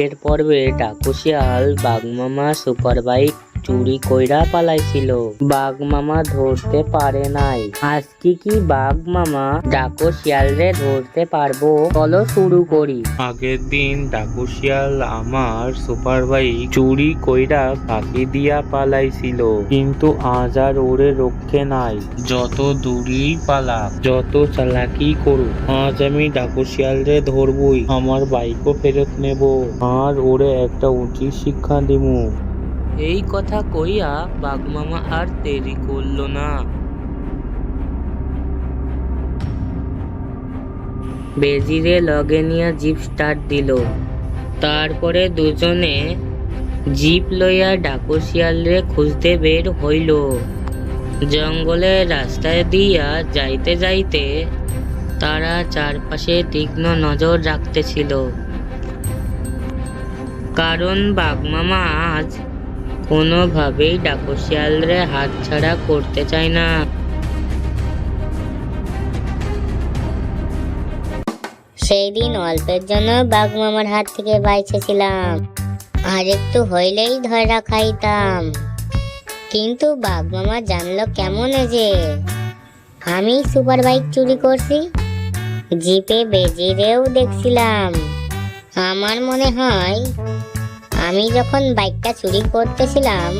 আগের পর্বে ডাকুশিয়াল বাঘমামা super bike চুরি কইরা পালাইছিল। বাঘমামা ধরতে পারে নাই। আজকে কি বাঘমামা ডাকুশিয়ালরে ধরতে পারবো? চলো শুরু করি। আগের দিন ডাকুশিয়াল আমার সুপার বাইক চুরি কইরা ফাঁকি দিয়া পালাইছিল, কিন্তু আজ আর ওরে রক্ষে নাই। যত দূরই পালাক, যত চালাকি করুক, আজ আমি ডাকুশিয়ালরে ধরবই। আমার বাইকও ফেরত নেব, আর ওরে একটা উচিত শিক্ষা দিমু। এই কথা কইয়া বাঘমামা আর দেরি করলো না। বেজিরে লগে নিয়ে জিপ স্টার্ট দিল। তারপরে দুজনে জিপ লইয়া ডাকুশিয়ালরে খুঁজতে বের হইল। জঙ্গলের রাস্তায় দিয়া যাইতে যাইতে তারা চারপাশে তীক্ষ্ণ নজর রাখতেছিল, কারণ বাঘমামা আজ কোনোভাবেই ডাকুশিয়ালরে হাতছাড়া করতে চায় না। সেই দিন অল্পের জন্য বাঘমামার হাত থেকে বাইছেছিলাম, আর একটু হইলেই ধরা খাইতাম। কিন্তু বাঘমামা জানলো কেমনে যে আমি সুপার বাইক চুরি করছি? জিপে বেজিরেও দেখছিলাম। আমার মনে হয় আমি যখন বাইকটা চুরি করতেছিলাম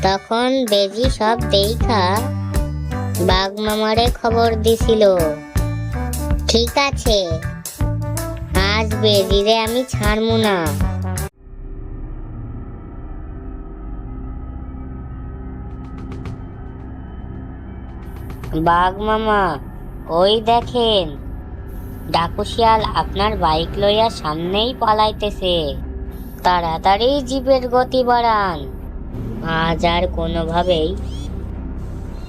তখন বেজি সব দেখা বাঘমামারে খবর দিছিল। ঠিক আছে, আজ বেজিরে আমি ছাড়মু না। বাঘমামা, ওই দেখেন, ডাকুশিয়াল আপনার বাইক লইয়া সামনেই পালাইতেছে। তাড়াতাড়ি জিপের গতি বাড়ান, আজ আর কোনোভাবেই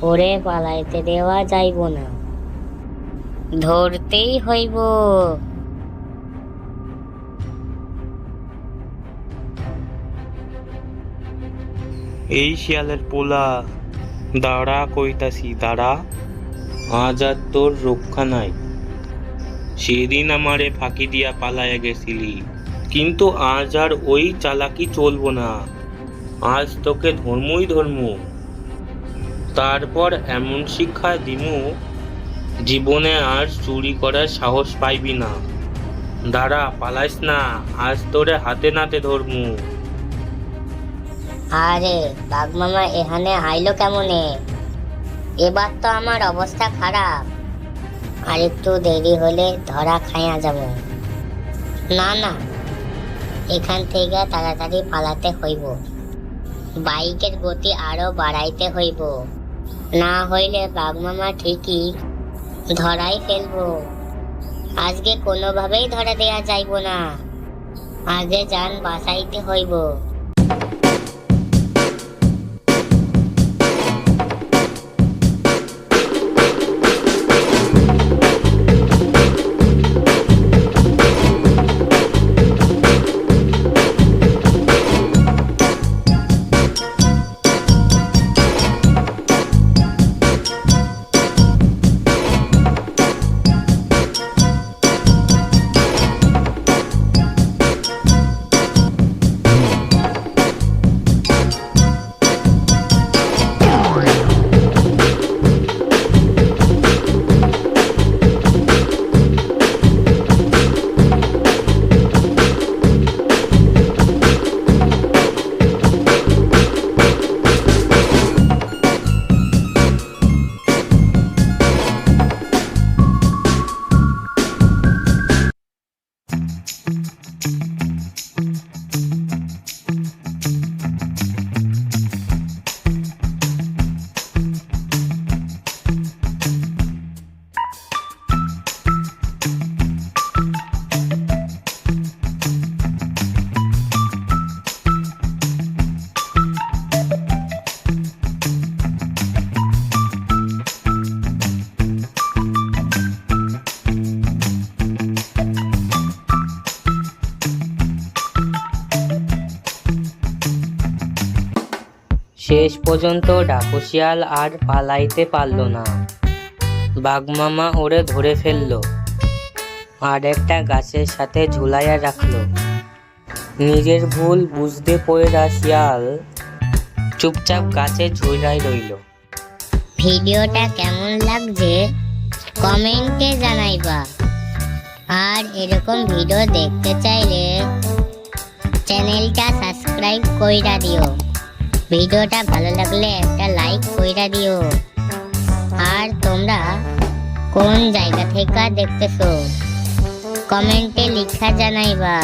ওরে পালাইতে দেওয়া যাইব না, ধরতেই হইব। এই শিয়ালের পোলা, দাঁড়া কইতাছি দাঁড়া, আজ আর তোর রক্ষা নাই। সেদিন আমারে ফাঁকি দিয়া পালাইয়া গেছিলি, কিন্তু আজ আর ওই চালাকি চলবো না। আজ তোকে ধর্মই ধর্ম, তারপর এমন শিক্ষা দিমু জীবনে আর চুরি করার সাহস পাইবি না। দাঁড়া, পালাইস না, আজ তোরে হাতে নাতে ধর্মু। আরে বাঘমামা এখানে আইলো কেমনে? এবার তো আমার অবস্থা খারাপ, আর একটু দেরি হলে ধরা খাইয়া যাব। না না, এখান থেকে তাড়াতাড়ি পালাতে হইব। বাইকের গতি আরো বাড়াইতে হইব, না হইলে বাঘমামা ঠিকই ধরাই ফেলবো। আজকে কোনোভাবেই ধরা দেয়া যাইব না, আগে যান বাঁচাইতে হইব। শেষ পর্যন্ত ডাকুশিয়াল আর পালাইতে পারল না। বাঘমামা ওরে ধরে ফেললো আর একটা গাছের সাথে ঝুলাইয়া রাখলো। নিজের ভুল বুঝতে পড়া শিয়াল চুপচাপ গাছে ঝুলায় রইল। ভিডিওটা কেমন লাগছে কমেন্টে জানাইবা। আর এরকম ভিডিও দেখতে চাইলে চ্যানেলটা সাবস্ক্রাইব কইরা দিও। ভিডিওটা ভালো লাগলে একটা লাইক কইরা দিও। আর তোমরা কোন জায়গা থেকে দেখতেছো কমেন্টে লিখা জানাইবা।